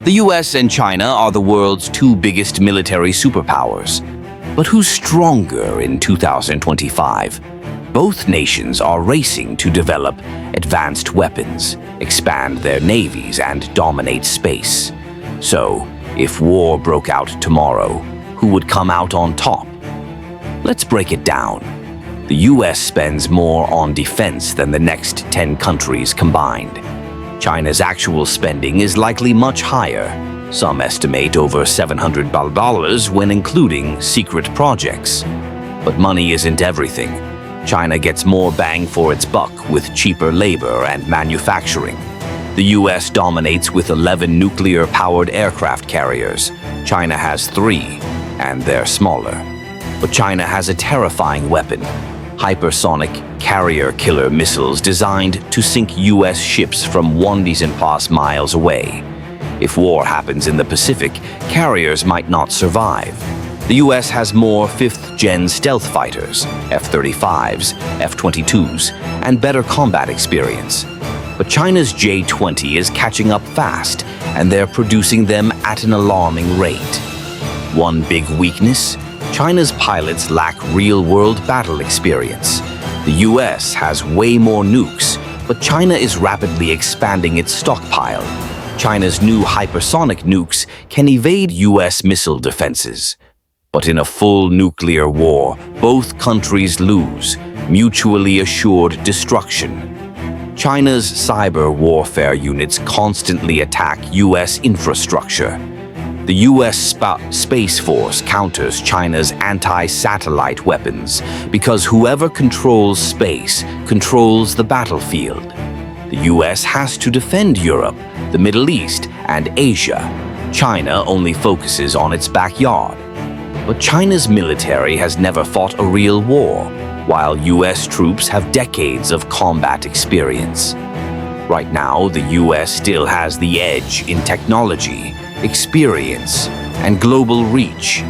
The US and China are the world's two biggest military superpowers. But who's stronger in 2025? Both nations are racing to develop advanced weapons, expand their navies, and dominate space. So, if war broke out tomorrow, who would come out on top? Let's break it down. The US spends more on defense than the next 10 countries combined. China's actual spending is likely much higher. Some estimate over $700 billion when including secret projects. But money isn't everything. China gets more bang for its buck with cheaper labor and manufacturing. The US dominates with 11 nuclear-powered aircraft carriers. China has 3, and they're smaller. But China has a terrifying weapon: hypersonic carrier-killer missiles designed to sink US ships from 1,000+ miles away. If war happens in the Pacific, carriers might not survive. The US has more 5th-gen stealth fighters, F-35s, F-22s, and better combat experience. But China's J-20 is catching up fast, and they're producing them at an alarming rate. One big weakness? China's pilots lack real-world battle experience. The US has way more nukes, but China is rapidly expanding its stockpile. China's new hypersonic nukes can evade US missile defenses. But in a full nuclear war, both countries lose, mutually assured destruction. China's cyber warfare units constantly attack US infrastructure. The US Space Force counters China's anti-satellite weapons because whoever controls space controls the battlefield. The US has to defend Europe, the Middle East, and Asia. China only focuses on its backyard. But China's military has never fought a real war, while US troops have decades of combat experience. Right now, the US still has the edge in technology, experience, and global reach.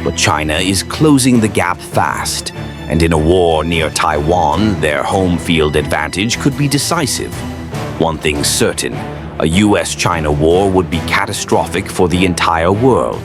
But China is closing the gap fast, and in a war near Taiwan, their home field advantage could be decisive. One thing's certain, a US-China war would be catastrophic for the entire world.